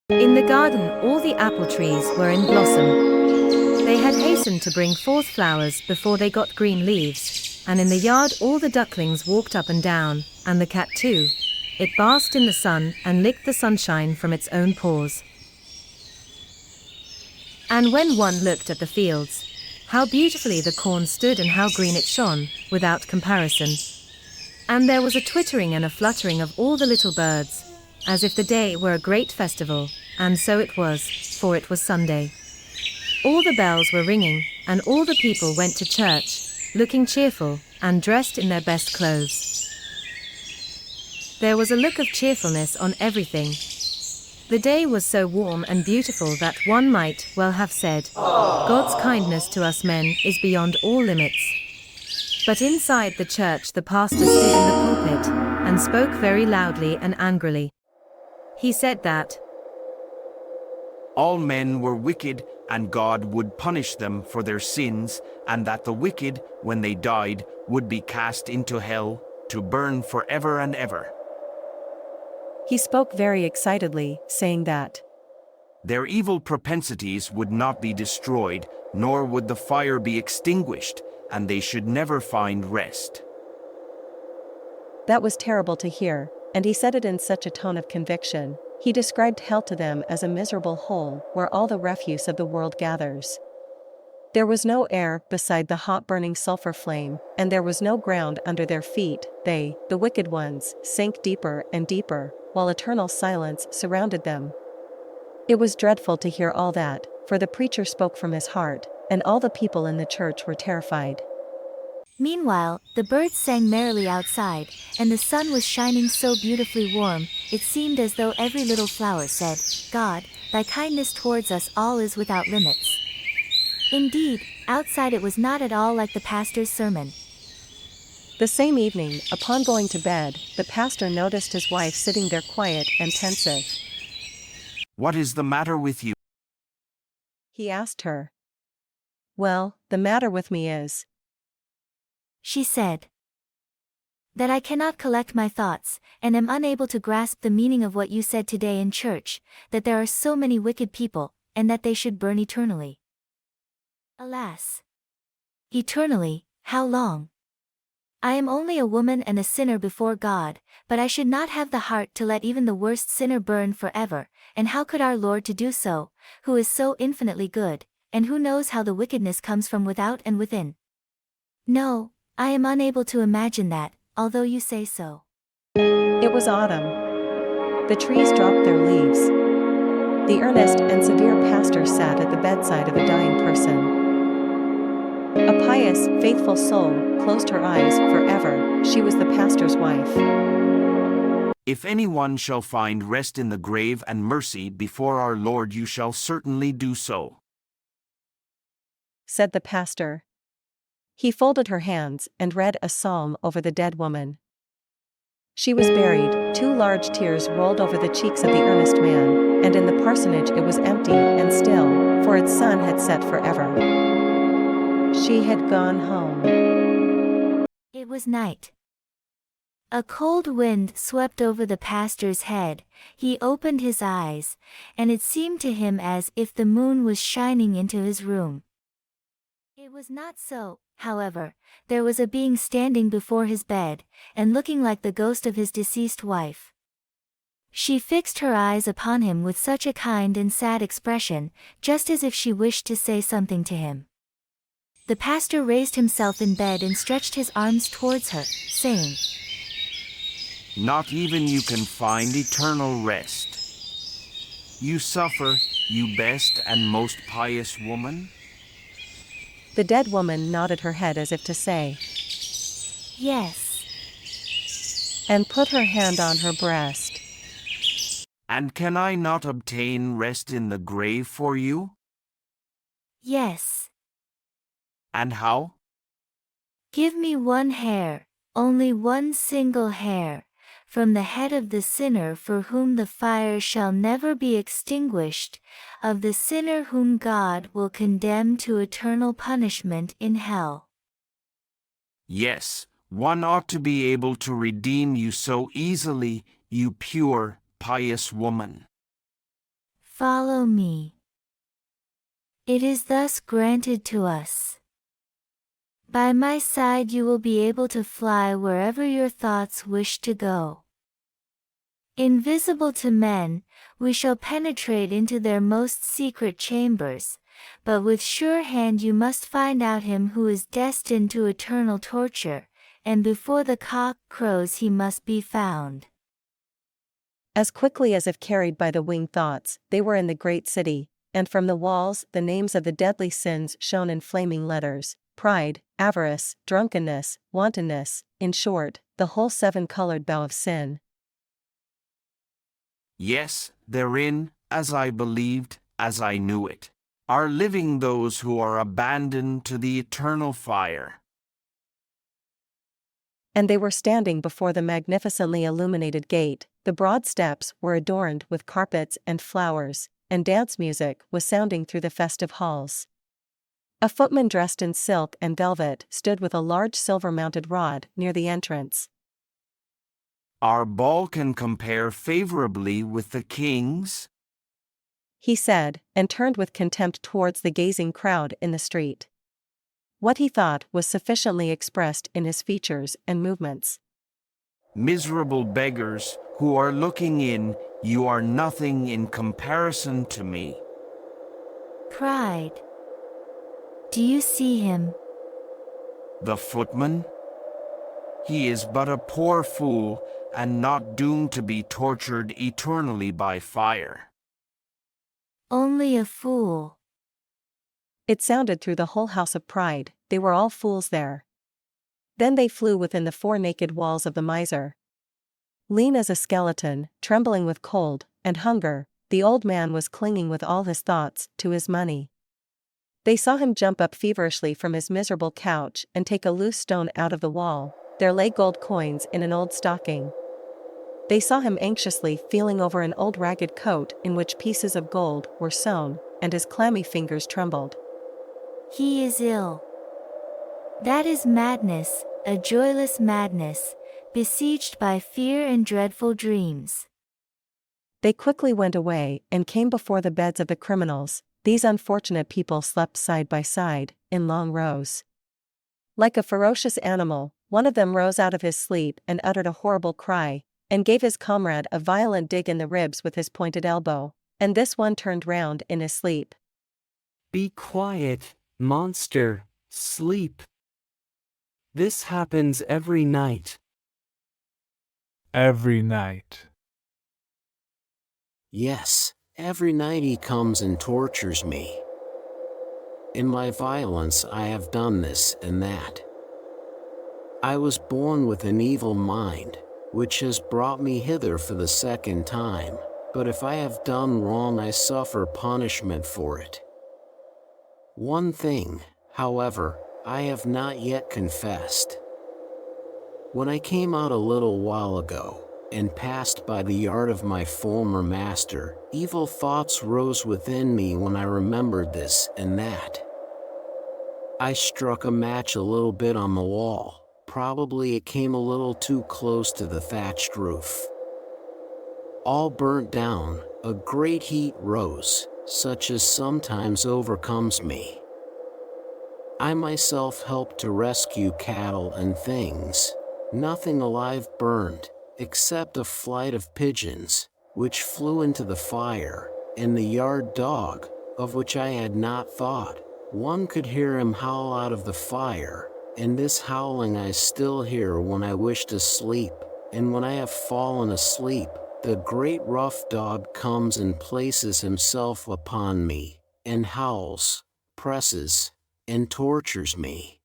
In the garden all the apple trees were in blossom. They had hastened to bring forth flowers before they got green leaves, and in the yard all the ducklings walked up and down, and the cat too. It basked in the sun and licked the sunshine from its own paws. And when one looked at the fields, how beautifully the corn stood and how green it shone, without comparison. And there was a twittering and a fluttering of all the little birds, as if the day were a great festival, and so it was, for it was Sunday. All the bells were ringing, and all the people went to church, looking cheerful, and dressed in their best clothes. There was a look of cheerfulness on everything. The day was so warm and beautiful that one might well have said, God's kindness to us men is beyond all limits. But inside the church the pastor stood in the pulpit, and spoke very loudly and angrily. He said that all men were wicked, and God would punish them for their sins, and that the wicked, when they died, would be cast into hell, to burn forever and ever. He spoke very excitedly, saying that their evil propensities would not be destroyed, nor would the fire be extinguished, and they should never find rest. That was terrible to hear, and he said it in such a tone of conviction. He described hell to them as a miserable hole where all the refuse of the world gathers. There was no air beside the hot burning sulfur flame, and there was no ground under their feet. They, the wicked ones, sank deeper and deeper, while eternal silence surrounded them. It was dreadful to hear all that, for the preacher spoke from his heart, and all the people in the church were terrified. Meanwhile, the birds sang merrily outside, and the sun was shining so beautifully warm, it seemed as though every little flower said, God, thy kindness towards us all is without limits. Indeed, outside it was not at all like the pastor's sermon. The same evening, upon going to bed, the pastor noticed his wife sitting there quiet and pensive. What is the matter with you? He asked her. Well, the matter with me is, she said, that I cannot collect my thoughts, and am unable to grasp the meaning of what you said today in church, that there are so many wicked people, and that they should burn eternally. Alas! Eternally, how long? I am only a woman and a sinner before God, but I should not have the heart to let even the worst sinner burn forever, and how could our Lord to do so, who is so infinitely good, and who knows how the wickedness comes from without and within? No, I am unable to imagine that, although you say so. It was autumn. The trees dropped their leaves. The earnest and severe pastor sat at the bedside of a dying person. A pious, faithful soul closed her eyes forever. She was the pastor's wife. If anyone shall find rest in the grave and mercy before our Lord, you shall certainly do so, said the pastor. He folded her hands and read a psalm over the dead woman. She was buried, 2 large tears rolled over the cheeks of the earnest man, and in the parsonage it was empty and still, for its sun had set forever. She had gone home. It was night. A cold wind swept over the pastor's head. He opened his eyes, and it seemed to him as if the moon was shining into his room. It was not so, however. There was a being standing before his bed, and looking like the ghost of his deceased wife. She fixed her eyes upon him with such a kind and sad expression, just as if she wished to say something to him. The pastor raised himself in bed and stretched his arms towards her, saying, not even you can find eternal rest. You suffer, you best and most pious woman? The dead woman nodded her head as if to say, yes, and put her hand on her breast. And can I not obtain rest in the grave for you? Yes. And how? Give me 1 hair, only 1 single hair, from the head of the sinner for whom the fire shall never be extinguished, of the sinner whom God will condemn to eternal punishment in hell. Yes, one ought to be able to redeem you so easily, you pure, pious woman. Follow me. It is thus granted to us. By my side you will be able to fly wherever your thoughts wish to go. Invisible to men, we shall penetrate into their most secret chambers, but with sure hand you must find out him who is destined to eternal torture, and before the cock crows he must be found. As quickly as if carried by the winged thoughts, they were in the great city, and from the walls the names of the deadly sins shone in flaming letters: pride, avarice, drunkenness, wantonness, in short, the whole seven-colored bow of sin. Yes, therein, as I believed, as I knew it, are living those who are abandoned to the eternal fire. And they were standing before the magnificently illuminated gate. The broad steps were adorned with carpets and flowers, and dance music was sounding through the festive halls. A footman dressed in silk and velvet stood with a large silver-mounted rod near the entrance. Our ball can compare favorably with the king's, he said, and turned with contempt towards the gazing crowd in the street. What he thought was sufficiently expressed in his features and movements. Miserable beggars who are looking in, you are nothing in comparison to me. Pride. Do you see him? The footman? He is but a poor fool, and not doomed to be tortured eternally by fire. Only a fool. It sounded through the whole house of pride. They were all fools there. Then they flew within the four naked walls of the miser. Lean as a skeleton, trembling with cold and hunger, the old man was clinging with all his thoughts to his money. They saw him jump up feverishly from his miserable couch and take a loose stone out of the wall. There lay gold coins in an old stocking. They saw him anxiously feeling over an old ragged coat in which pieces of gold were sewn, and his clammy fingers trembled. He is ill. That is madness, a joyless madness, besieged by fear and dreadful dreams. They quickly went away and came before the beds of the criminals. These unfortunate people slept side by side, in long rows. Like a ferocious animal, one of them rose out of his sleep and uttered a horrible cry, and gave his comrade a violent dig in the ribs with his pointed elbow, and this one turned round in his sleep. Be quiet, monster, sleep. This happens every night. Every night. Yes, every night he comes and tortures me. In my violence I have done this and that. I was born with an evil mind, which has brought me hither for the second time, but if I have done wrong I suffer punishment for it. One thing, however, I have not yet confessed. When I came out a little while ago, and passed by the yard of my former master, evil thoughts rose within me when I remembered this and that. I struck a match a little bit on the wall. Probably it came a little too close to the thatched roof. All burnt down, a great heat rose, such as sometimes overcomes me. I myself helped to rescue cattle and things. Nothing alive burned, except a flight of pigeons, which flew into the fire, and the yard dog, of which I had not thought. One could hear him howl out of the fire, and this howling I still hear when I wish to sleep, and when I have fallen asleep, the great rough dog comes and places himself upon me, and howls, presses, and tortures me.